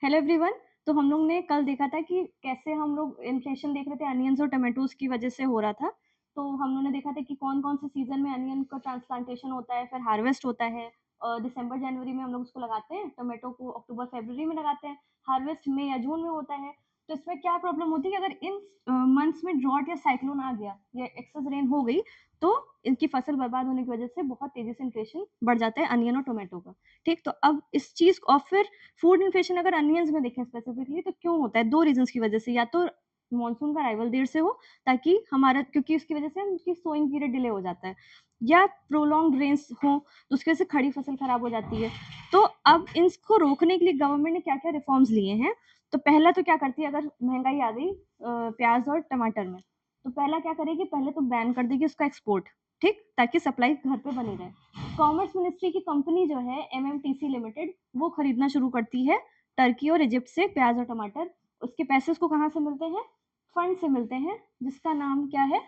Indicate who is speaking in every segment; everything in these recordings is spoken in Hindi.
Speaker 1: Hello everyone. तो हम लोग ने कल देखा था कि कैसे हम लोग इन्फ्लेशन देख रहे थे अनियंस और टोमेटोज की वजह से हो रहा था। तो हम लोग ने देखा था कि कौन-कौन से सीज़न में अनियन का ट्रांसप्लांटेशन होता है, फिर हार्वेस्ट होता है। दिसंबर जनवरी में हम लोग उसको लगाते हैं, टोमेटो को अक्टूबर फरवरी में लगाते हैं, हार्वेस्ट मई या जून में होता है। तो इसमें क्या प्रॉब्लम होती है कि अगर इन मंथ्स में ड्रॉट या साइक्लोन आ गया या एक्सेस रेन हो गई, तो इनकी फसल बर्बाद होने की वजह से बहुत तेज़ी से इन्फ्लेशन बढ़ जाता है अनियन और टोमेटो का। ठीक? तो अब इस चीज़ और फिर फूड इन्फ्लेशन अगर अनियंस में देखें स्पेसिफिकली तो क्यों होता है? 2 रीज़न्स की वजह से, या तो मॉनसून का अराइवल देर से हो ताकि हमारा, क्योंकि उसकी वजह से उनकी सोइंग पीरियड डिले हो जाता है, या प्रोलॉन्ग्ड रेन्स हो तो उसकी वजह से खड़ी फसल खराब हो जाती है। तो अब इसको रोकने के लिए गवर्नमेंट ने क्या-क्या रिफॉर्म्स लिए हैं। तो पहला तो क्या करती है, अगर महँगाई आ गई प्याज़ और टमाटर में, तो पहला क्या करेगी, पहले तो बैन कर देगी उसका एक्सपोर्ट, ठीक? ताकि सप्लाई घर पे बनी रहे। कॉमर्स मिनिस्ट्री की कंपनी जो है एमएमटीसी लिमिटेड, वो खरीदना शुरू करती है टर्की और इजिप्ट से प्याज और टमाटर। उसके पैसे उसको कहाँ से मिलते हैं? फंड से मिलते हैं, जिसका नाम क्या है?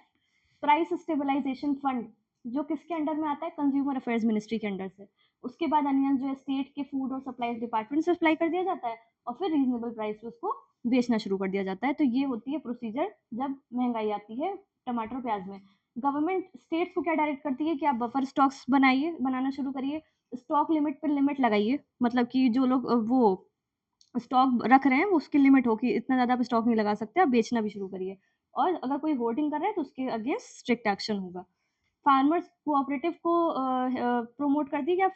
Speaker 1: प्राइस स्टेबलाइजेशन फंड, जो किसके अंडर में आता है? कंज्यूमर अफेयर्स मिनिस्ट्री के अंडर से। उसके बाद अनियन जो है स्टेट के फूड और सप्लाईज डिपार्टमेंट से सप्लाई कर दिया जाता है और फिर रीजनेबल प्राइस पे उसको बेचना शुरू कर दिया जाता है। तो ये होती है प्रोसीजर जब महंगाई आती है टमाटर प्याज में। गवर्नमेंट स्टेट्स को क्या डायरेक्ट करती है कि आप बफर स्टॉक्स बनाइए, बनाना शुरू करिए, स्टॉक लिमिट पे लिमिट लगाइए, मतलब कि जो लोग वो स्टॉक रख रहे हैं वो उसकी लिमिट हो कि इतना ज़्यादा आप स्टॉक नहीं लगा सकते, आप बेचना भी शुरू करिए। और अगर कोई होर्डिंग कर रहा है तो उसके अगेंस्ट स्ट्रिक्ट एक्शन होगा। फार्मर्स कोऑपरेटिव को प्रमोट करती है कि आप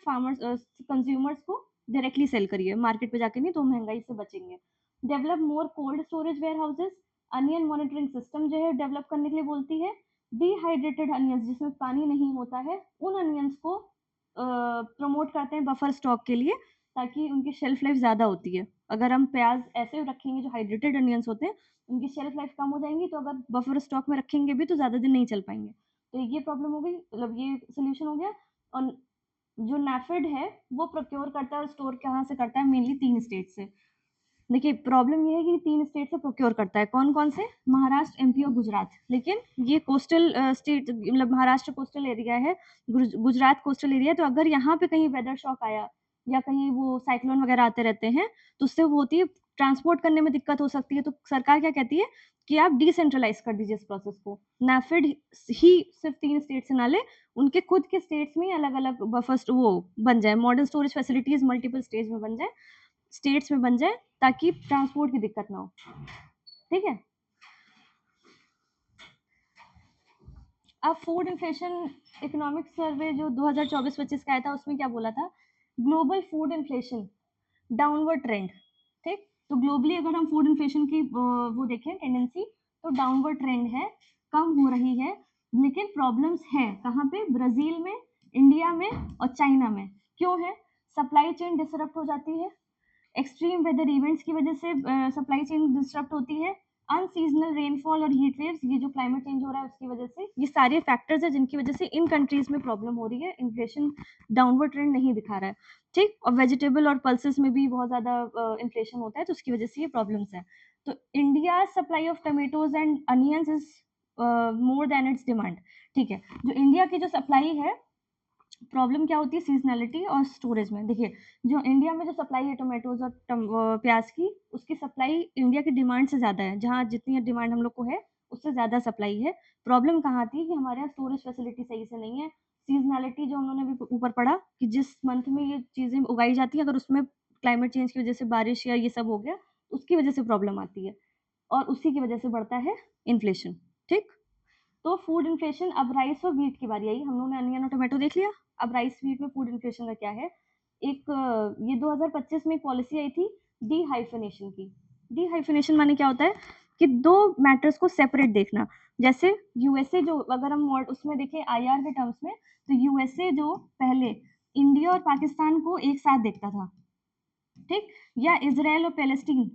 Speaker 1: कंज्यूमर्स को डायरेक्टली सेल करिए, मार्केट पे जाके नहीं, तो महँगाई से बचेंगे। डेवलप मोर cold storage warehouses, onion monitoring system जो है डेवलप करने के लिए बोलती है। डिहाइड्रेटेड अनियंस जिसमें पानी नहीं होता है, उन अनियंस को प्रमोट करते हैं बफर स्टॉक के लिए, ताकि उनकी शेल्फ लाइफ ज़्यादा होती है। अगर हम प्याज़ ऐसे रखेंगे जो हाइड्रेटेड अनियंस होते हैं, उनकी शेल्फ लाइफ कम हो जाएँगी, तो अगर बफर स्टॉक में रखेंगे भी तो ज़्यादा दिन नहीं चल पाएँगे। तो ये प्रॉब्लम हो गई, मतलब ये सॉल्यूशन हो गया। और जो नैफेड है, वो प्रोक्योर करता है और स्टोर कहाँ से करता है? मेनली 3 स्टेट से। देखिए, प्रॉब्लम ये है कि 3 स्टेट से प्रोक्योर करता है। कौन-कौन से? महाराष्ट्र, एमपी और गुजरात। लेकिन ये कोस्टल स्टेट, मतलब महाराष्ट्र कोस्टल एरिया है, गुजरात कोस्टल एरिया है, तो अगर यहाँ पे कहीं वेदर शॉक आया या कहीं वो साइक्लोन वगैरह आते रहते हैं, तो उससे वो होती है, ट्रांसपोर्ट करने में दिक्कत हो सकती है। तो सरकार क्या कहती है कि आप डिसेंट्रलाइज़ कर दीजिए इस प्रोसेस को। नैफेड ही सिर्फ़ 3 स्टेट से ना ले, उनके खुद के स्टेट्स में ही अलग-अलग बफर्स वो बन जाए, modern storage facilities multiple states में बन जाए, ताकि ट्रांसपोर्ट की दिक्कत ना हो। ठीक है? अब फूड इन्फ्लेशन इकोनॉमिक सर्वे जो 2024-25 का आया था, उसमें क्या बोला था? Global food inflation downward trend, ठीक? तो ग्लोबली अगर हम फूड इन्फ्लेशन की वो देखें टेंडेंसी, तो डाउनवर्ड ट्रेंड है, कम हो रही है। लेकिन प्रॉब्लम्स हैं, कहाँ पे? ब्राज़ील में, इंडिया में और चाइना में। क्यों है? सप्लाई चेन डिसरप्ट हो जाती है, एक्सट्रीम वेदर इवेंट्स की वजह से सप्लाई चेन डिसरप्ट होती है, अनसीज़नल रेनफॉल और हीट वेव्स, ये जो क्लाइमेट चेंज हो रहा है उसकी वजह से, ये सारे फैक्टर्स हैं जिनकी वजह से इन कंट्रीज़ में प्रॉब्लम हो रही है, इन्फ्लेशन डाउनवर्ड ट्रेंड नहीं दिखा रहा है, ठीक? और वेजिटेबल और पल्सेस में भी बहुत ज़्यादा इन्फ्लेशन होता है, तो उसकी वजह से ये प्रॉब्लम्स हैं। तो India's supply of tomatoes and onions is more than it's demand, ठीक है? जो इंडिया की जो सप्लाई है, प्रॉब्लम क्या होती है? सीज़नैलिटी और स्टोरेज में। देखिए, जो इंडिया में जो सप्लाई है टोमेटोज़ और प्याज़ की, उसकी सप्लाई इंडिया की डिमांड से ज़्यादा है। जहाँ जितनी डिमांड हम लोग को है, उससे ज़्यादा सप्लाई है। प्रॉब्लम कहाँ आती है कि हमारे यहाँ स्टोरेज फैसिलिटी सही से नहीं है। सीज़नैलिटी जो उन्होंने अभी ऊपर पढ़ा कि जिस मंथ में ये चीज़ें उगाई जाती हैं, अगर उसमें क्लाइमेट चेंज की वज़ह से बारिश या ये सब हो गया, उसकी वज़ह से प्रॉब्लम आती है और उसी की वज़ह से बढ़ता है इन्फ्लेशन, ठीक? तो फूड इन्फ्लेशन, अब राइस और व्हीट की बारी आई। हम लोगों ने अनियन और टोमेटो देख लिया, अब राइस व्हीट में फूड इन्फ्लेशन का क्या है? एक ये 2025 में एक पॉलिसी आई थी डी-हाइफ़नेशन की। डी-हाइफ़नेशन माने क्या होता है कि 2 मैटर्स को सेपरेट देखना। जैसे यूएसए, जो अगर हम मॉड उसमें देखें आईआर के टर्म्स में, तो यूएसए जो पहले इंडिया और पाकिस्तान को एक साथ देखता था, ठीक? या इज़राइल और पैलेस्टीन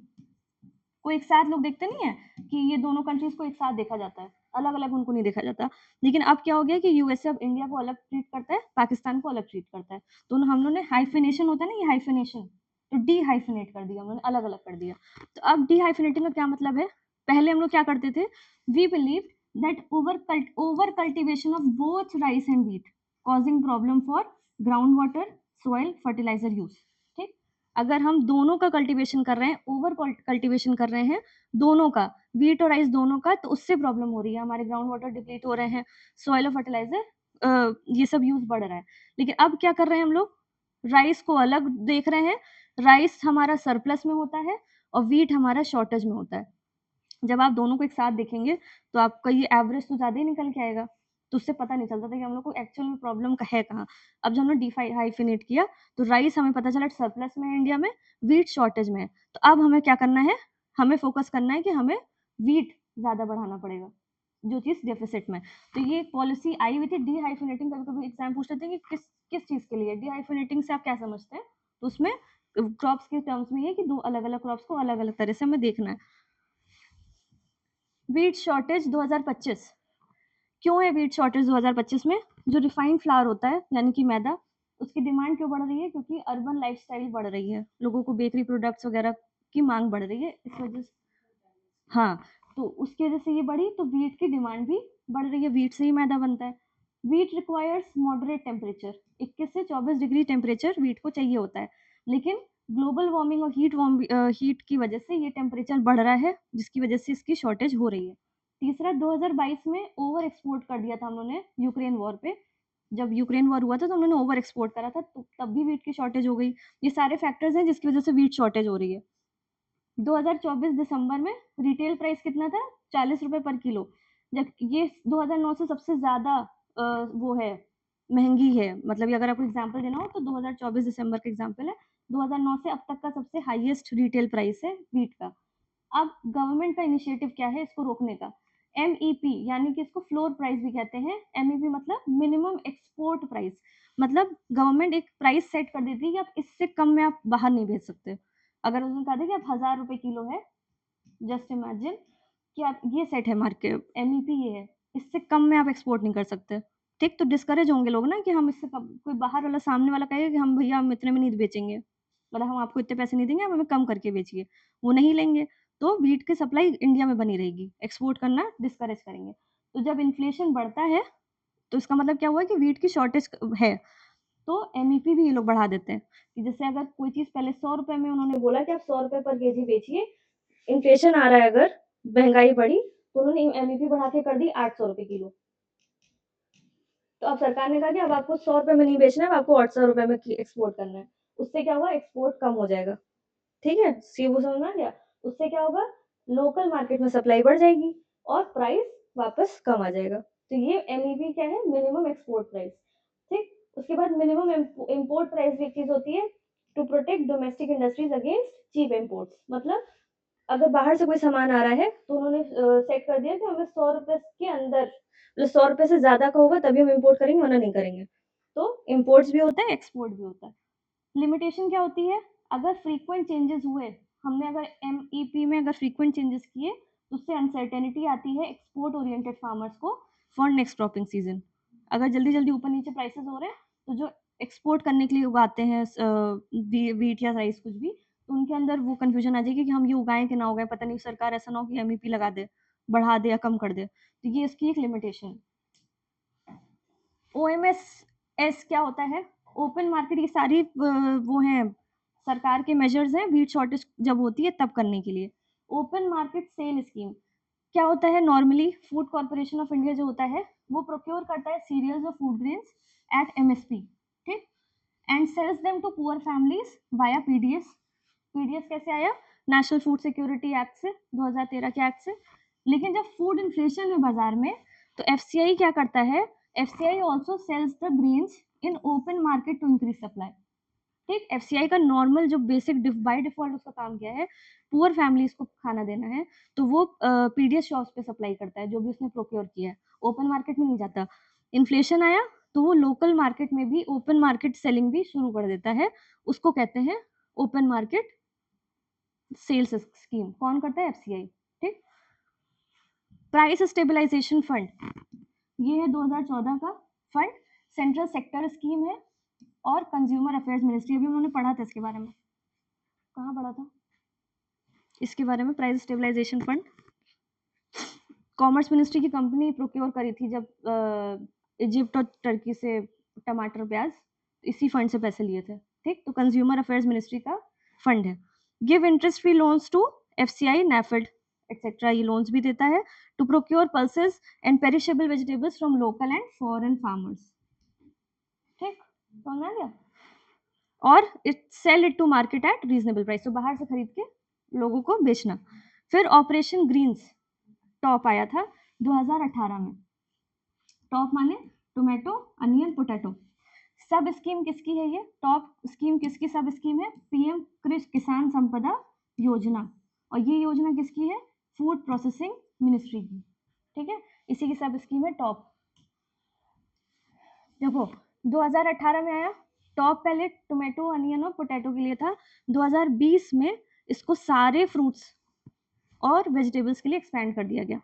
Speaker 1: को एक साथ लोग देखते नहीं है कि ये दोनों कंट्रीज़ को एक साथ देखा जाता है, अलग-अलग उनको नहीं देखा जाता। लेकिन अब क्या हो गया कि यूएसए अब इंडिया को अलग ट्रीट करता है, पाकिस्तान को अलग ट्रीट करता है। तो हम लोग ने हाइफ़ेनेशन होता है ना, ये हाइफ़ेनेशन, तो डी-हाइफ़ेनेट कर दिया उन्होंने, अलग-अलग कर दिया। तो अब डी-हाइफ़ेनेटिंग का क्या मतलब है? पहले हम लोग क्या करते थे? We believed that over cultivation of both rice and wheat causing problem for ground water, soil, fertiliser use, ठीक? अगर हम दोनों का कल्टीवेशन कर रहे हैं, ओवर कल्टीवेशन कर रहे हैं दोनों का, व्हीट और राइस दोनों का, तो उससे प्रॉब्लम हो रही है, हमारे ग्राउंड वाटर डिप्लीट हो रहे हैं, सॉइल और फर्टिलाइजर ये सब यूज बढ़ रहा है। लेकिन अब क्या कर रहे हैं हम लोग, राइस को अलग देख रहे हैं, राइस हमारा सरप्लस में होता है और व्हीट हमारा शॉर्टेज में होता है। जब आप दोनों को एक साथ देखेंगे तो आपका ये एवरेज तो ज़्यादा ही निकल के आएगा, तो उससे पता नहीं चलता था कि हम लोग को एक्चुअल में प्रॉब्लम है कहाँ। अब जब हमने हाइफिनेट किया तो राइस हमें पता चला सरप्लस में है इंडिया में, व्हीट शॉर्टेज में है। तो अब हमें क्या करना है, हमें फोकस करना है कि हमें व्हीट ज़्यादा बढ़ाना पड़ेगा, जो चीज़ डेफिसिट में। तो ये पॉलिसी आई हुई थी डीहाइफिनेटिंग। कभी-कभी एग्ज़ाम पूछ लेते हैं कि किस चीज़ के लिए? डीहाइफिनेटिंग से आप क्या समझते हैं? तो उसमें क्रॉप्स के टर्म्स में ये है कि 2 अलग-अलग क्रॉप्स को अलग-अलग तरह से हमें देखना है। व्हीट शॉर्टेज 2025 क्यों है? व्हीट शॉर्टेज 2025 में जो रिफाइंड फ्लावर होता है यानी कि मैदा, उसकी डिमांड क्यों बढ़ रही है? क्योंकि अर्बन लाइफस्टाइल बढ़ रही है, लोगों को बेकरी प्रोडक्ट्स वगैरह की मांग बढ़ रही है, इस वजह से। हाँ, तो उसकी वजह से ये बढ़ी, तो व्हीट की डिमांड भी बढ़ रही है, व्हीट से ही मैदा बनता है। व्हीट रिक्वायर्स मॉडरेट टेम्परेचर, 21 से 24 डिग्री टेम्परेचर व्हीट को चाहिए होता है, लेकिन ग्लोबल वार्मिंग और हीट की वजह से ये टेम्परेचर बढ़ रहा है, जिसकी वजह से इसकी शॉर्टेज हो रही है। तीसरा, 2022 में ओवर एक्सपोर्ट कर दिया था हम लोगों ने यूक्रेन वॉर पे। जब यूक्रेन वॉर हुआ था तो हम लोगों ने ओवर एक्सपोर्ट करा था, तो तब भी व्हीट की शॉर्टेज हो गई। ये सारे फैक्टर्स हैं जिसकी वजह से व्हीट शॉर्टेज हो रही है। 2024 दिसंबर में रिटेल प्राइस कितना था? 40 रुपए पर किलो। जब ये 2009 से सबसे ज़्यादा वो है, महँगी है। मतलब ये अगर आपको एग्ज़ाम्पल देना हो तो 2024 दिसंबर का एग्ज़ाम्पल है। 2009 से अब तक का सबसे हाईएस्ट रिटेल प्राइस है व्हीट का। अब गवर्नमेंट का इनिशिएटिव क्या है इसको रोकने का? एमईपी यानी कि इसको फ्लोर प्राइस भी कहते हैं। एमईपी मतलब मिनिमम एक्सपोर्ट प्राइस। मतलब गवर्नमेंट एक प्राइस सेट कर देती है कि आप इससे कम में आप बाहर नहीं भेज सकते। अगर उसने कहा था कि आप 1000 रुपए किलो है, जस्ट इमेजिन कि आप ये सेट है मार्केट, एमईपी ये है, इससे कम में आप एक्सपोर्ट नहीं कर सकते। ठीक, तो डिस्करेज होंगे लोग ना कि हम इससे कम, कोई बाहर वाला सामने वाला कहेगा कि हम भैया हम इतने में नहीं बेचेंगे, मतलब हम आपको इतने पैसे नहीं देंगे, आप हमें कम करके बेचिए, वो नहीं लेंगे। तो व्हीट की सप्लाई इंडिया में बनी रहेगी, एक्सपोर्ट करना डिस्करेज करेंगे। तो जब इन्फ्लेशन बढ़ता है तो इसका मतलब क्या हुआ कि व्हीट की शॉर्टेज है, तो एमईपी भी ये लोग बढ़ा देते हैं कि जैसे अगर कोई चीज़ पहले 100 रुपए में उन्होंने बोला कि आप 100 रुपए पर केजी बेचिए, इन्फ्लेशन आ रहा है, अगर महंगाई बढ़ी तो उन्होंने एमईपी बढ़ा के कर दी 800 रुपए किलो। तो अब सरकार ने कहा कि अब आपको 100 रुपए में नहीं बेचना है, अब आपको 800 रुपए में एक्सपोर्ट करना है। उससे क्या हुआ, एक्सपोर्ट कम हो जाएगा। ठीक है, वो समझ में आ गया। उससे क्या होगा, लोकल मार्केट में सप्लाई बढ़ जाएगी और प्राइस वापस कम आ जाएगा। तो ये एमईपी क्या है, मिनिमम एक्सपोर्ट प्राइस। ठीक, उसके बाद मिनिमम इम्पोर्ट प्राइस भी एक चीज होती है, to protect domestic industries against cheap imports. मतलब अगर बाहर से कोई सामान आ रहा है तो उन्होंने सेट कर दिया कि हमें 100 रुपए के अंदर, मतलब 100 रुपए से ज्यादा का होगा तभी हम इम्पोर्ट करेंगे, वरना नहीं करेंगे। तो इम्पोर्ट्स भी होता है, एक्सपोर्ट भी होता है। लिमिटेशन क्या होती है, अगर फ्रीक्वेंट चेंजेस हुए, हमने अगर एमईपी में अगर फ्रीक्वेंट चेंजेस किए तो उससे अनसर्टेनिटी आती है एक्सपोर्ट ओरिएंटेड फार्मर्स को फॉर नेक्स्ट क्रॉपिंग सीजन। अगर जल्दी जल्दी ऊपर नीचे प्राइसेस हो रहे हैं तो जो एक्सपोर्ट करने के लिए उगाते हैं वीट या राइस कुछ भी, तो उनके अंदर वो कन्फ्यूजन आ जाएगी कि हम ये उगाएं कि ना उगाएं, पता नहीं सरकार ऐसा ना हो कि एमईपी लगा दे, बढ़ा दे या कम कर दे। तो ये इसकी एक लिमिटेशन। ओएमएस एस क्या होता है, ओपन मार्केट, ये सारी वो हैं सरकार के मेजर्स हैं व्हीट शॉर्टेज जब होती है तब करने के लिए। ओपन मार्केट सेल स्कीम क्या होता है, normally food corporation of India जो होता है वो प्रोक्योर करता है सीरियल्स और फूड ग्रेन्स एट एमएसपी, ठीक, and sells them to poor families via PDS. PDS कैसे आया, नेशनल फूड सिक्योरिटी एक्ट से, 2013 के एक्ट से। लेकिन जब फूड इन्फ्लेशन है बाजार में तो एफसीआई क्या करता है, FCI also sells the grains in open market to increase supply. ठीक, एफसीआई का नॉर्मल जो बेसिक बाय डिफॉल्ट उसका काम क्या है, पुअर फैमिलीज को खाना देना है, तो वो पीडीएस शॉप्स पे सप्लाई करता है जो भी उसने प्रोक्योर किया है, ओपन मार्केट में नहीं जाता। इन्फ्लेशन आया तो वो लोकल मार्केट में भी ओपन मार्केट सेलिंग भी शुरू कर देता है, उसको कहते हैं ओपन मार्केट सेल्स स्कीम। कौन करता है, एफसीआई। ठीक, प्राइस स्टेबलाइजेशन फंड, ये है 2014 का फंड, सेंट्रल सेक्टर स्कीम है और कंज्यूमर अफेयर्स मिनिस्ट्री, अभी उन्होंने पढ़ा था इसके बारे में, कहाँ पढ़ा था इसके बारे में, price stabilisation fund. Commerce ministry की कंपनी प्रोक्योर करी थी जब इजिप्ट और टर्की से टमाटर प्याज, इसी फंड से पैसे लिए थे। ठीक, तो कंज्यूमर अफेयर्स मिनिस्ट्री का फंड है। Give interest free loans to FCI, NAFED et cetera, ये लोन्स भी देता है। To procure pulses and perishable vegetables from local and foreign farmers. ठीक, समझ आ गया। और it sell it to market at reasonable price, तो बाहर से खरीद के लोगों को बेचना। फिर ऑपरेशन ग्रीन्स टॉप आया था 2018 में। टॉप माने टोमेटो, अनियन, पोटैटो। सब स्कीम किसकी है ये? टॉप स्कीम किसकी सब स्कीम है? PM कृषि किसान संपदा योजना। और ये योजना किसकी है? फूड प्रोसेसिंग मिनिस्ट्री की। ठीक है, इसी की सब स्कीम है टॉप। देखो 2018 में आया टॉप, पहले टोमेटो, अनियन और पोटैटो के लिए था। 2020 में इसको सारे फ्रूट्स और वेजिटेबल्स के लिए एक्सपेंड कर दिया गया।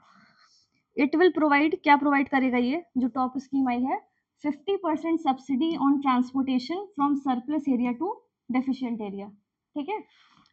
Speaker 1: इट विल प्रोवाइड, क्या प्रोवाइड करेगा ये जो टॉप स्कीम आई है? 50% subsidy on transportation from surplus area to deficient area. ठीक है,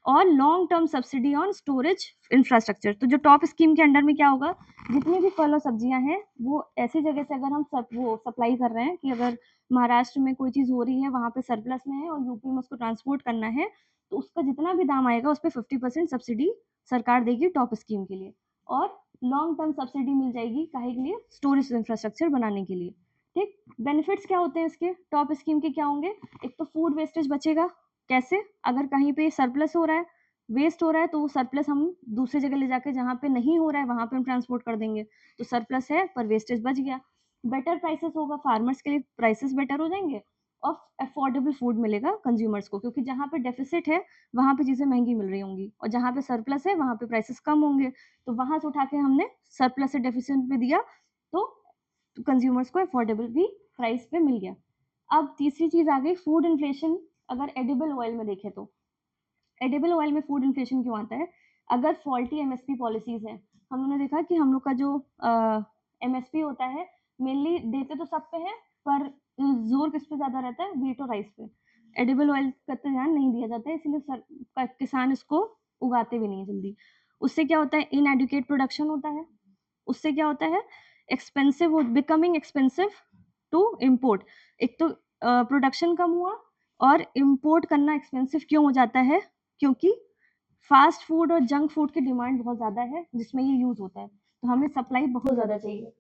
Speaker 1: और long term subsidy on storage infrastructure. तो जो टॉप स्कीम के अंडर में क्या होगा, जितनी भी फल और सब्जियां हैं वो ऐसी जगह से अगर हम वो सप्लाई कर रहे हैं कि अगर महाराष्ट्र में कोई चीज़ हो रही है, वहाँ पे सरप्लस में है और यूपी में उसको ट्रांसपोर्ट करना है, तो उसका जितना भी दाम आएगा उस पर 50% सब्सिडी सरकार देगी टॉप स्कीम के लिए। और लॉन्ग टर्म सब्सिडी मिल जाएगी काहे के लिए? स्टोरेज इंफ्रास्ट्रक्चर बनाने के लिए। ठीक, बेनिफिट्स क्या होते हैं इसके? टॉप स्कीम के क्या होंगे? एक तो फूड वेस्टेज बचेगा। कैसे? अगर कहीं पे सरप्लस हो रहा है, वेस्ट हो रहा है, तो वो सरप्लस हम दूसरी जगह ले जाके जहाँ पे नहीं हो रहा है वहाँ पे हम ट्रांसपोर्ट कर देंगे, तो सरप्लस है पर वेस्टेज बच गया। बेटर प्राइसेस होगा, फार्मर्स के लिए प्राइसेस बेटर हो जाएंगे और अफोर्डेबल फूड मिलेगा कंज्यूमर्स को, क्योंकि जहाँ पे डेफिसिट है वहाँ पे चीज़ें महंगी मिल रही होंगी और जहाँ पे सरप्लस है वहाँ पे प्राइसेस कम होंगे, तो वहाँ से उठा के हमने सरप्लस से डेफिसिट पे दिया, तो कंज्यूमर्स को अफोर्डेबल भी प्राइस पे मिल गया। अब तीसरी चीज़ आ गई फूड इन्फ्लेशन। अगर एडिबल ऑयल में देखें तो एडिबल ऑयल में फूड इन्फ्लेशन क्यों आता है? अगर फॉल्टी MSP पॉलिसीज है, हम लोगों ने देखा कि हम लोग का जो MSP होता है मेनली देते तो सब पे है, पर जोर किस पे ज्यादा रहता है? व्हीट और राइस पे। एडिबल ऑयल का तो ध्यान नहीं दिया जाता है, इसलिए किसान इसको उगाते भी नहीं जल्दी। उससे क्या होता है? इनएडुकेट प्रोडक्शन होता है। उससे क्या होता है? Expensive, becoming expensive to import. एक तो प्रोडक्शन कम हुआ और इम्पोर्ट करना एक्सपेंसिव क्यों हो जाता है? क्योंकि फास्ट फूड और जंक फूड की डिमांड बहुत ज़्यादा है जिसमें ये यूज़ होता है, तो हमें सप्लाई बहुत ज़्यादा चाहिए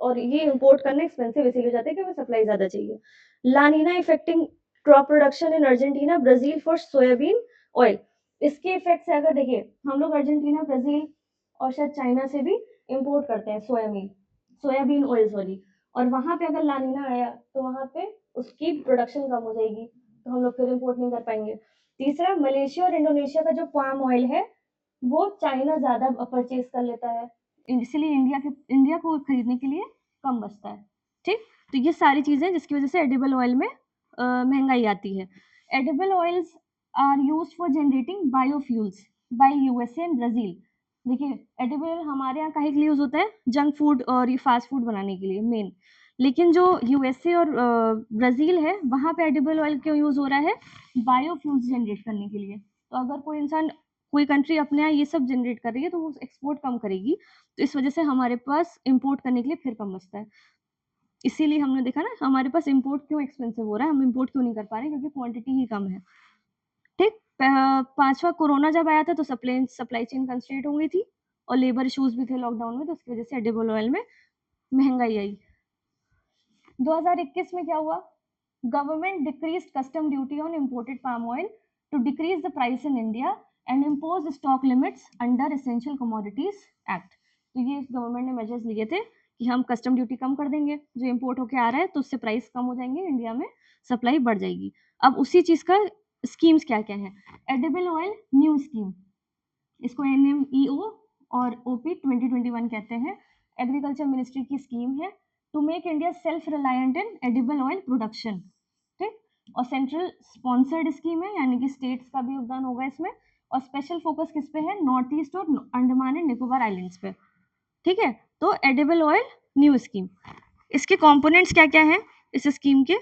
Speaker 1: और ये इम्पोर्ट करना एक्सपेंसिव इसीलिए हो जाता है कि हमें सप्लाई ज़्यादा चाहिए। La Nina affecting crop production in Argentina, Brazil for soybean oil. इसके इफेक्ट से अगर देखिए, हम लोग अर्जेंटीना, ब्राज़ील और शायद चाइना से भी इम्पोर्ट करते हैं सोयाबीन ऑयल सॉरी, और वहाँ पे अगर लानीना आया तो वहाँ पे उसकी प्रोडक्शन कम हो जाएगी, तो हम लोग फिर इम्पोर्ट नहीं कर पाएंगे। तीसरा, मलेशिया और इंडोनेशिया का जो पाम ऑयल है वो चाइना ज़्यादा परचेज कर लेता है, इसलिए इंडिया को खरीदने के लिए कम बचता है। ठीक, तो ये सारी चीज़ें जिसकी वजह से एडिबल ऑयल में महंगाई आती है। Edible oils are used for generating biofuels by USA and Brazil. देखिए, एडिबल हमारे यहाँ काहे के लिए यूज़ होता है? जंक फूड और ये फास्ट फूड बनाने के लिए मेन। लेकिन जो USA और ब्राज़ील है वहाँ पे एडिबल ऑयल क्यों यूज़ हो रहा है? बायोफ्यूल्स जनरेट करने के लिए। तो अगर कोई कंट्री अपने यहाँ ये सब जनरेट कर रही है तो वो एक्सपोर्ट कम करेगी, तो इस वजह से हमारे पास इम्पोर्ट करने के लिए फिर कम बचता है। इसीलिए हमने देखा ना हमारे पास इम्पोर्ट क्यों एक्सपेंसिव हो रहा है, हम इम्पोर्ट क्यों नहीं कर पा रहे हैं? क्योंकि क्वांटिटी ही कम है। ठीक, पांचवा, कोरोना जब आया था तो सप्लाई चेन कंस्ट्रेंट हो गई थी और लेबर इश्यूज भी थे लॉकडाउन में, तो उसकी वजह से एडिबल ऑयल में महंगाई आई। 2021 में क्या हुआ? Government decreased custom duty on imported palm oil to decrease the price in India and impose stock limits under essential commodities act. तो ये गवर्नमेंट ने मेजर्स लिए थे कि हम कस्टम ड्यूटी कम कर देंगे, जो इम्पोर्ट होके आ रहा है तो उससे प्राइस कम हो जाएंगे, इंडिया में सप्लाई बढ़ जाएगी। अब उसी चीज का स्कीम्स क्या क्या है? एडिबल ऑयल न्यू स्कीम, इसको NMEO और OP 2021 कहते हैं। एग्रीकल्चर मिनिस्ट्री की स्कीम है to make India self reliant in edible oil production. ठीक, और सेंट्रल स्पॉन्सर्ड स्कीम है, यानी कि स्टेट्स का भी योगदान होगा इसमें, और स्पेशल फोकस किस पे है? नॉर्थ ईस्ट और अंडमान एंड निकोबार आइलैंड्स पे। ठीक है, तो एडिबल ऑयल न्यू स्कीम, इसके कंपोनेंट्स क्या क्या हैं इस स्कीम के,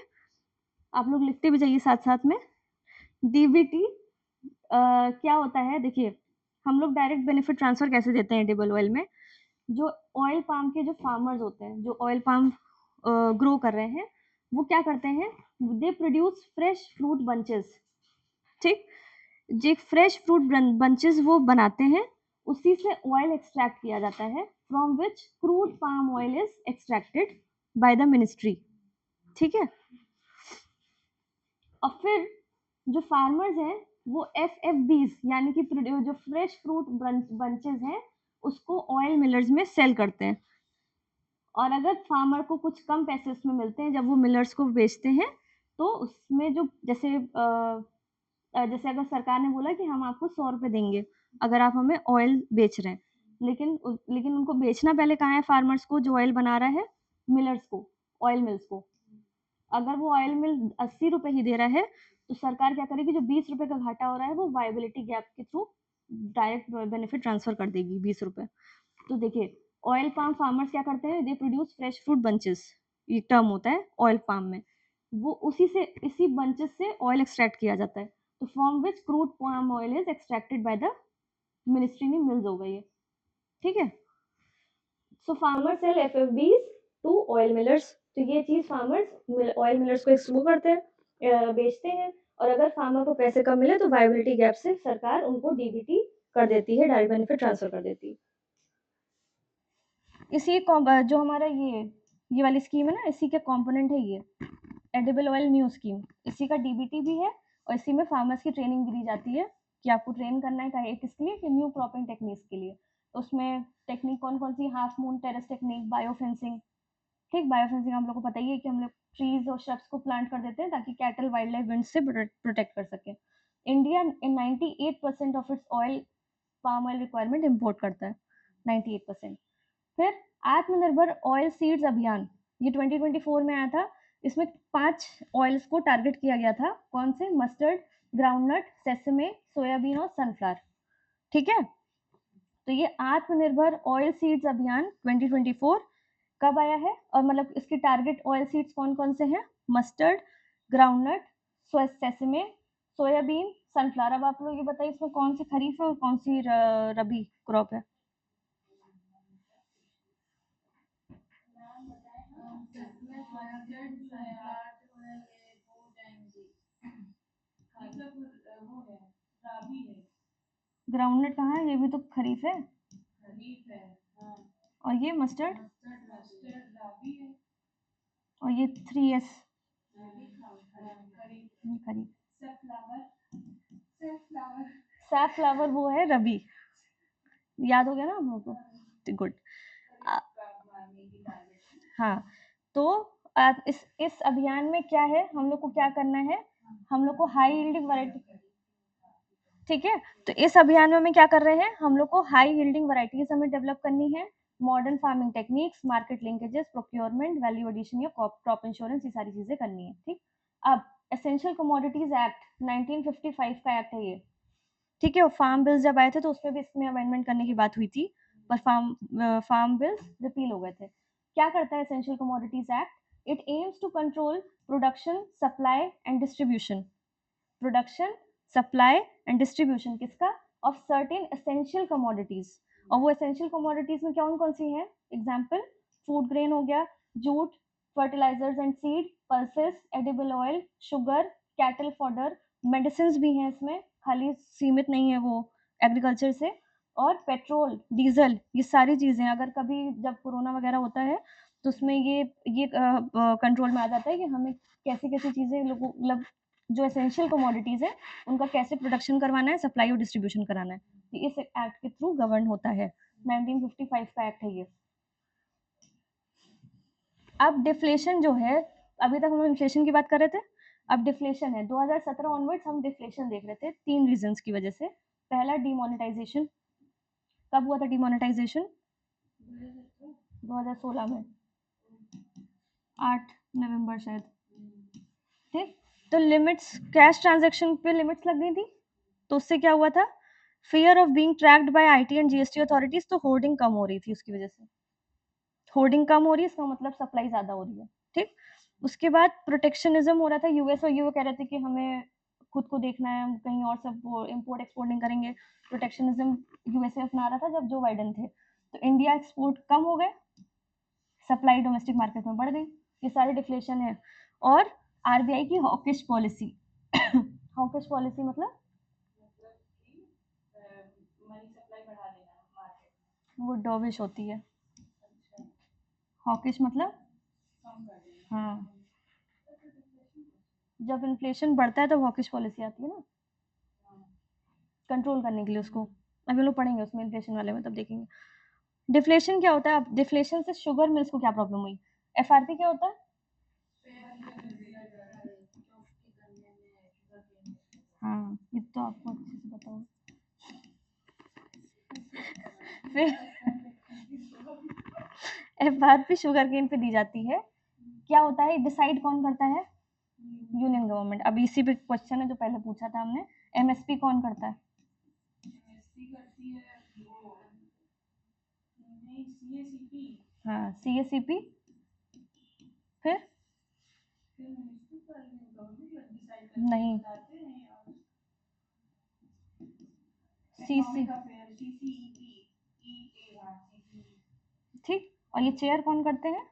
Speaker 1: आप लोग लिखते भी जाइए साथ साथ में। DBT क्या होता है? देखिए, हम लोग डायरेक्ट बेनिफिट ट्रांसफर कैसे देते हैं एडिबल ऑयल में? जो ऑयल पाम के जो फार्मर्स होते हैं, जो ऑयल पाम ग्रो कर रहे हैं, वो क्या करते हैं? They produce fresh fruit bunches. ठीक, जो फ्रेश फ्रूट बंचेस वो बनाते हैं, उसी से ऑयल एक्सट्रैक्ट किया जाता है, from which crude palm oil is extracted by the ministry. ठीक है। और फिर जो फार्मर्स हैं वो FFBs यानी कि जो फ्रेश फ्रूट बंचेस हैं उसको ऑयल मिलर्स में सेल करते हैं। और अगर फार्मर को कुछ कम पैसे उसमें मिलते हैं जब वो मिलर्स को बेचते हैं, तो उसमें जो जैसे जैसे अगर सरकार ने बोला कि हम आपको 100 रुपए देंगे अगर आप हमें ऑयल बेच रहे हैं, लेकिन उनको बेचना पहले कहाँ है फार्मर्स को, जो ऑयल बना रहा है, मिलर्स को, ऑयल मिल्स को। अगर वो ऑयल मिल 80 रुपए ही दे रहा है तो सरकार क्या करेगी, जो 20 रुपए का घाटा हो रहा है वो वायबिलिटी गैप के थ्रू डायरेक्ट बेनिफिट ट्रांसफर कर देगी 20 रुपए। तो देखिए ऑयल पाम फार्मर्स क्या करते हैं, they produce fresh fruit bunches, ये टर्म होता है ऑयल पाम में, वो इसी बंचेस से ऑयल एक्सट्रैक्ट किया जाता है। तो from which crude palm oil is extracted by the ministry में मिल्स होगा ये। ठीक है। So farmer sell FFBs to oil millers. तो ये चीज फार्मर्स ऑयल मिलर्स को एक्सप्लो करते हैं, बेचते हैं, और अगर फार्मर को पैसे कम मिले तो वायबिलिटी गैप से सरकार उनको DBT कर देती है, डायरेक्ट बेनिफिट ट्रांसफर कर देती है। इसी जो हमारा ये वाली स्कीम है ना, इसी के कंपोनेंट है ये एडिबल ऑयल न्यू स्कीम, इसी का DBT भी है, और इसी में फार्मर्स की ट्रेनिंग भी दी जाती है कि आपको ट्रेन करना है किसके लिए, कि न्यू क्रॉपिंग टेक्निक्स के लिए। उसमें टेक्निक कौन कौन सी, हाफ मून टेरेस टेक्निक, बायोफेंसिंग। ठीक, बायोफेंसिंग हम लोग को पता ही है कि हम लोग ट्रीज और श्रब्स को प्लांट कर देते हैं ताकि कैटल वाइल्ड लाइफ विंड से प्रोटेक्ट कर सके। India in 98% of its oil palm oil requirement import करता है, 98%। फिर आत्मनिर्भर ऑयल सीड्स अभियान, ये 2024 में आया था। इसमें 5 ऑयल्स को टारगेट किया गया था, कौन से, मस्टर्ड, ग्राउंडनट, सेसमे, सोयाबीन और सनफ्लावर। ठीक है। तो ये आत्मनिर्भर ऑयल सीड्स अभियान 2024 कब आया है, और मतलब इसके टारगेट ऑयल सीड्स कौन कौन से हैं, mustard, groundnut, sesame, soybean, sunflower. अब आप लोग ये बताइए इसमें कौन सी खरीफ है और कौन सी रबी क्रॉप है। ग्राउंडनट कहाँ है, ये भी तो खरीफ है। और ये मस्टर्ड, और ये 3S खरीफ। सैफफ्लावर वो है रबी, याद हो गया ना हम लोग को, गुड। हाँ, तो इस अभियान में क्या है, हम लोग को क्या करना है, हम लोग को हाई यील्डिंग वैरायटी। ठीक है। तो इस अभियान में क्या कर रहे हैं, हम लोग को हाई यील्डिंग वैरायटीज हमें डेवलप करनी है, modern farming techniques, market linkages, procurement, value addition या क्रॉप इंश्योरेंस, ये सारी चीजें करनी है। ठीक। अब एसेंशियल कमोडिटीज एक्ट 1955 का एक्ट है ये। ठीक है। और फार्म बिल्स जब आए थे तो उसमें भी इसमें अमेंडमेंट करने की बात हुई थी, पर फार्म बिल्स रिपील हो गए थे। क्या करता है essential commodities act, it aims to control production, supply and distribution, production, supply and distribution किसका, ऑफ सर्टेन एसेंशियल कमोडिटीज। और वो एसेंशियल कमोडिटीज में कौन कौन सी हैं, एग्जाम्पल, फूड ग्रेन हो गया, jute, fertilisers and seed, pulses, edible oil, sugar, cattle fodder, medicine भी हैं इसमें, खाली सीमित नहीं है वो एग्रीकल्चर से, और पेट्रोल, डीजल, ये सारी चीजें। अगर कभी जब कोरोना वगैरह होता है तो उसमें ये कंट्रोल में आ जाता है कि हमें कैसी कैसी चीजें लोगों, मतलब जो एसेंशियल कमोडिटीज है उनका कैसे प्रोडक्शन करवाना है, सप्लाई और डिस्ट्रीब्यूशन कराना है, तो इस एक्ट के थ्रू गवर्न होता है। 1955 का एक्ट है ये। अब डिफ्लेशन जो है, अभी तक हम लोग इन्फ्लेशन की बात कर रहे थे, अब डिफ्लेशन है। 2017 ऑनवर्ड्स हम डिफ्लेशन देख रहे थे 3 रीजंस की वजह से। पहला डिमोनेटाइजेशन, कब हुआ था डिमोनेटाइजेशन, 2016 में, 8 नवंबर शायद। ठीक। तो लिमिट्स, कैश ट्रांजैक्शन पे लिमिट्स लग गई थी, तो उससे क्या हुआ था, fear of being tracked by IT and GST authorities, तो होर्डिंग कम हो रही थी उसकी वजह से। होर्डिंग कम हो रही है, इसका मतलब सप्लाई ज्यादा हो रही है। ठीक। उसके बाद प्रोटेक्शनिज्म हो रहा था, US और EU कह रहे थे कि हमें खुद को देखना है, हम कहीं और सब इम्पोर्ट एक्सपोर्ट नहीं करेंगे। प्रोटेक्शनिज्म USA अपना रहा था जब जो बाइडेन थे, तो इंडिया एक्सपोर्ट कम हो गए, सप्लाई डोमेस्टिक मार्केट में बढ़ गई, ये सारे डिफ्लेशन है। और RBI की हॉकिश पॉलिसी हॉकिश पॉलिसी मतलब वो डॉविश होती है। हॉकिश मतलब, हाँ, जब इन्फ्लेशन बढ़ता है तो हॉकिश पॉलिसी आती है ना, कंट्रोल करने के लिए उसको। अभी हम लोग पढ़ेंगे उसमें इन्फ्लेशन वाले में, तब देखेंगे। डिफ्लेशन क्या होता है? अब डिफ्लेशन से शुगर मिल्स को क्या प्रॉब्लम हुई? एफआरपी क्या होता है? हाँ, ये तो आपको अच्छे से पता होगा। फिर एफआरपी शुगर केन पे दी जाती है। क्या होता है, डिसाइड कौन करता है? Union government. अब इसी पे क्वेश्चन है जो पहले पूछा था हमने, एमएसपी कौन करता है? हाँ, सीएसईपी। फिर नहीं, सीसी, ठीक। और ये चेयर कौन करते हैं?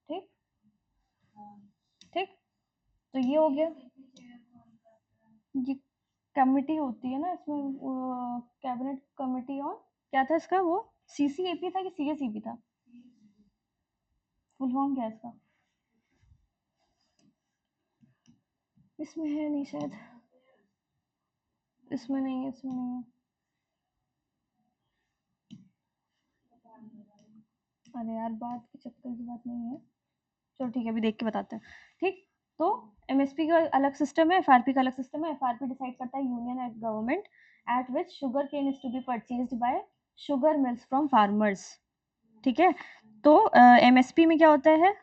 Speaker 1: ठीक ठीक, तो ये हो गया। ये कमिटी होती है ना इसमें, कैबिनेट कमिटी ऑन, क्या था इसका वो, सीसीएपी था कि सीएसईपी था? फुल फॉर्म क्या है इसका? इसमें है नहीं शायद, इसमें नहीं है, इसमें नहीं है। अरे यार, बात के चक्कर की बात नहीं है। चलो ठीक है, अभी देख के बताते हैं। ठीक, तो एमएसपी का अलग सिस्टम है, एफआरपी का अलग सिस्टम है। एफआरपी डिसाइड करता है union and government at which sugar cane is to be purchased by sugar mills from farmers. ठीक है, तो एमएसपी में क्या होता है?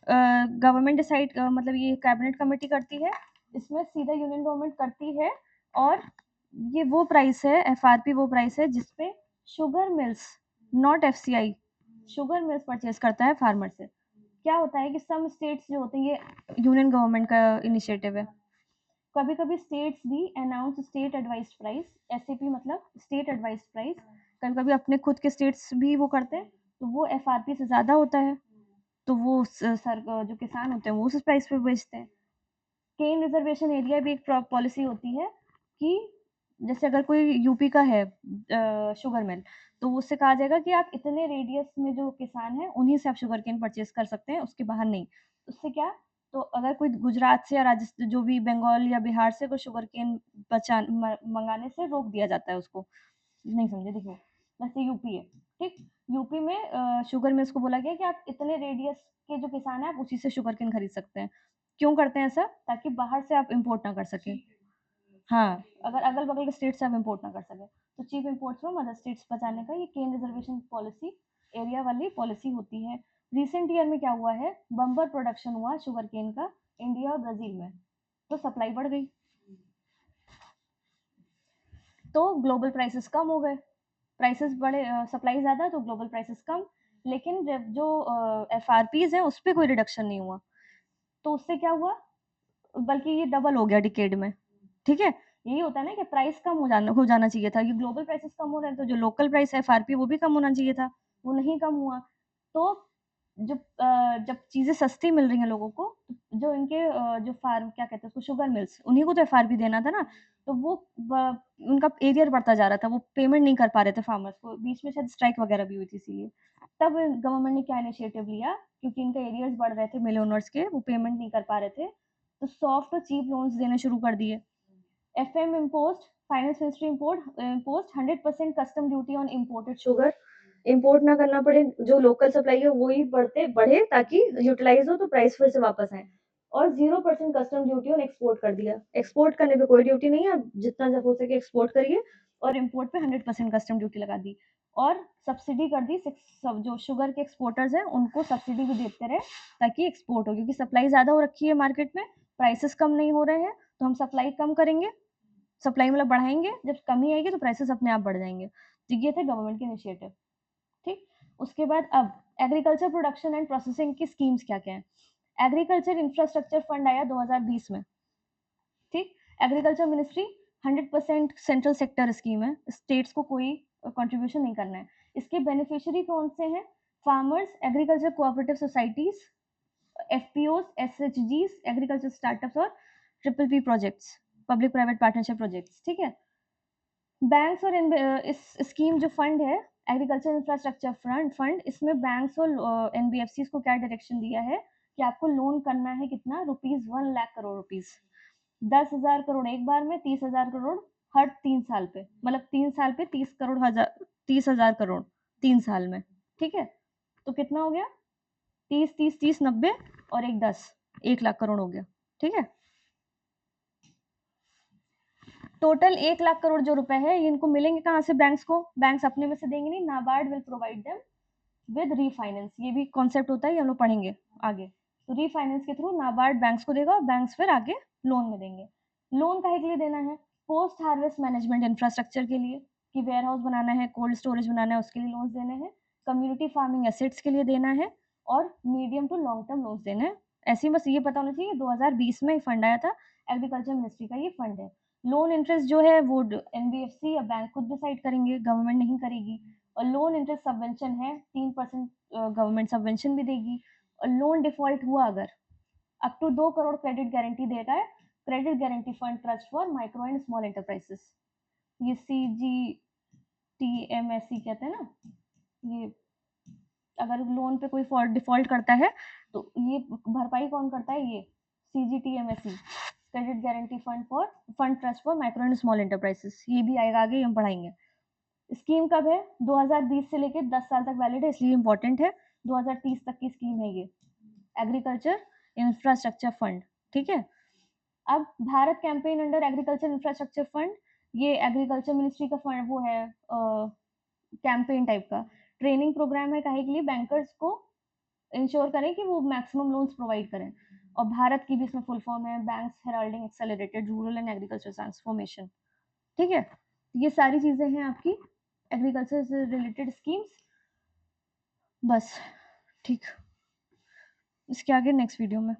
Speaker 1: गवर्नमेंट डिसाइड, मतलब ये कैबिनेट कमेटी करती है, इसमें सीधा यूनियन गवर्नमेंट करती है। और ये वो प्राइस है, एफआरपी वो प्राइस है जिसपे sugar mills, not FCI, sugar mills purchase करता है फार्मर से। क्या होता है कि सम स्टेट्स जो होते हैं, ये यूनियन गवर्नमेंट का इनिशिएटिव है, कभी कभी स्टेट्स भी announce state advised price, SAP मतलब स्टेट एडवाइस्ड प्राइस, कभी कभी अपने खुद के स्टेट्स भी वो करते हैं, तो वो एफआरपी से ज़्यादा होता है, तो वो सर जो किसान होते हैं वो उस प्राइस पे बेचते हैं। केन रिजर्वेशन एरिया भी एक पॉलिसी होती है कि जैसे अगर कोई यूपी का है शुगर मिल, तो उससे कहा जाएगा कि आप इतने रेडियस में जो किसान है उन्हीं से आप शुगर केन परचेज कर सकते हैं, उसके बाहर नहीं। उससे क्या, तो अगर कोई गुजरात से या राजस्थान, जो भी बंगाल या बिहार से कोई शुगर केन मंगाने से रोक दिया जाता है उसको। नहीं समझे, देखो, वैसे यूपी है, ठीक, यूपी में शुगर मिल्स को बोला गया कि आप इतने रेडियस के जो किसान है आप उसी से शुगर केन खरीद सकते हैं। क्यों करते हैं ऐसा? ताकि बाहर से आप इम्पोर्ट ना कर सकें। हाँ, अगर अगल बगल के स्टेट से आप इम्पोर्ट ना कर सकें, तो cheap imports from other states बचाने का ये केन रिजर्वेशन पॉलिसी, एरिया वाली पॉलिसी होती है। रिसेंट ईयर में क्या हुआ है, बम्पर प्रोडक्शन हुआ शुगर केन का इंडिया और ब्राजील में, तो सप्लाई बढ़ गई, तो ग्लोबल प्राइसेस कम हो गए। प्राइसेस बढ़े, सप्लाई ज़्यादा तो ग्लोबल प्राइसेस कम। लेकिन जब जो एफ आर पीज है उस पर कोई रिडक्शन नहीं हुआ, तो उससे क्या हुआ, बल्कि ये डबल हो गया डिकेड में। ठीक है, यही होता है ना कि प्राइस कम हो जाना चाहिए था, ये ग्लोबल प्राइसेस कम हो रहे हैं तो जो लोकल प्राइस है एफआरपी वो भी कम होना चाहिए था, वो नहीं कम हुआ। तो जब चीज़ें सस्ती मिल रही हैं लोगों को, जो इनके जो फार्म क्या कहते हैं उसको, शुगर मिल्स, उन्हीं को तो एफआरपी देना था ना, तो वो उनका एरियर बढ़ता जा रहा था, वो पेमेंट नहीं कर पा रहे थे फार्मर्स को, बीच में शायद स्ट्राइक वगैरह भी हुई थी इसीलिए। तब गवर्नमेंट ने क्या इनिशिएटिव लिया, क्योंकि इनके एरियर्स बढ़ रहे थे मिल ओनर्स के, वो पेमेंट नहीं कर पा रहे थे, तो सॉफ्ट और चीप लोन्स देने शुरू कर दिए। FM imposed, finance ministry imposed 100% custom duty on imported sugar. Import ना करना पड़े, जो लोकल सप्लाई है वही बढ़े ताकि यूटिलाइज हो तो प्राइस फिर से वापस आए। और 0% कस्टम ड्यूटी ऑन एक्सपोर्ट कर दिया, एक्सपोर्ट करने पे कोई ड्यूटी नहीं है, आप जितना जब हो सके एक्सपोर्ट करिए, और इम्पोर्ट पे 100% कस्टम ड्यूटी लगा दी। और सब्सिडी कर दी, जो शुगर के एक्सपोर्टर्स हैं उनको सब्सिडी भी देते रहे ताकि एक्सपोर्ट हो, क्योंकि सप्लाई ज़्यादा हो रखी है मार्केट में, प्राइसेस कम नहीं हो रहे हैं, तो हम सप्लाई कम करेंगे, सप्लाई मतलब बढ़ाएंगे, जब कमी आएगी तो प्राइसेस अपने आप बढ़ जाएंगे। तो ये थे गवर्नमेंट के इनिशिएटिव। ठीक, उसके बाद अब एग्रीकल्चर प्रोडक्शन एंड प्रोसेसिंग की स्कीम्स क्या क्या है। एग्रीकल्चर इंफ्रास्ट्रक्चर फंड आया 2020 में, ठीक, agriculture ministry 100% central sector scheme है, स्टेट्स को कोई कंट्रीब्यूशन नहीं करना है। इसके बेनिफिशियरी कौन से हैं? Farmers, agriculture cooperative societies, FPOs, एसएचजीज, एग्रीकल्चर स्टार्टअप्स और triple P projects, public private partnership projects. ठीक है, बैंक्स और इस स्कीम जो फंड है एग्रीकल्चर इंफ्रास्ट्रक्चर फंड, इसमें बैंक्स और एनबीएफसी को क्या डायरेक्शन दिया है कि आपको लोन करना है कितना, ₹1,00,000 करोड़। 10,000 करोड़ एक बार में, 30,000 करोड़ हर 3 साल पे, मतलब 3 साल पे 30,000 करोड़ 3 साल में। ठीक है, तो कितना हो गया, 30 30 30 90 और एक 10, 1,00,000 करोड़ हो गया। ठीक है, टोटल 1,00,000 करोड़ जो रुपए है इनको मिलेंगे कहाँ से बैंक्स को, बैंक्स अपने में से देंगे नहीं, NABARD will provide them with refinance, ये भी कॉन्सेप्ट होता है, ये हम लोग पढ़ेंगे आगे। तो रीफाइनेंस के थ्रू नाबार्ड बैंक्स को देगा और बैंक्स फिर आगे लोन में देंगे। लोन काहे के लिए देना है, पोस्ट हार्वेस्ट मैनेजमेंट इंफ्रास्ट्रक्चर के लिए, कि वेयर हाउस बनाना है, कोल्ड स्टोरेज बनाना है, उसके लिए लोन्स देने हैं, कम्युनिटी फार्मिंग एसेट्स के लिए देना है, और medium to long term loans देने हैं। ऐसे ही बस ये पता होना चाहिए 2020 में फंड आया था, एग्रीकल्चर मिनिस्ट्री का ये फंड है। लोन इंटरेस्ट जो है वो एनबीएफसी या बैंक खुद डिसाइड करेंगे, गवर्नमेंट नहीं करेगी। और लोन इंटरेस्ट सबवेंशन है, 3% गवर्नमेंट सबवेंशन भी देगी। और लोन डिफॉल्ट हुआ अगर, up to 2 crore credit guarantee देता है credit guarantee fund trust for micro and small enterprises, ये CGTMSE कहते हैं ना। ये अगर लोन पे कोई डिफॉल्ट करता है तो ये भरपाई कौन करता है, ये CGTMSE, credit guarantee fund trust for micro and small enterprises, ये भी आएगा आगे, हम पढ़ाएंगे। स्कीम कब है, 2020 से लेकर 10 साल तक वैलिड है, इसलिए इंपॉर्टेंट है। 2030 तक की स्कीम है ये एग्रीकल्चर इंफ्रास्ट्रक्चर फंड। ठीक है, अब Bharat campaign under agriculture infrastructure fund, ये एग्रीकल्चर मिनिस्ट्री का फंड वो है, कैंपेन टाइप का ट्रेनिंग प्रोग्राम है, काहे के लिए, बैंकर्स को इंश्योर करें कि वो मैक्सिमम लोन्स प्रोवाइड करें। और भारत की भी इसमें फुल फॉर्म है, banks heralding accelerated rural and agriculture transformation. ठीक है, ये सारी चीजें हैं आपकी एग्रीकल्चर से रिलेटेड स्कीम्स। बस ठीक, इसके आगे नेक्स्ट वीडियो में।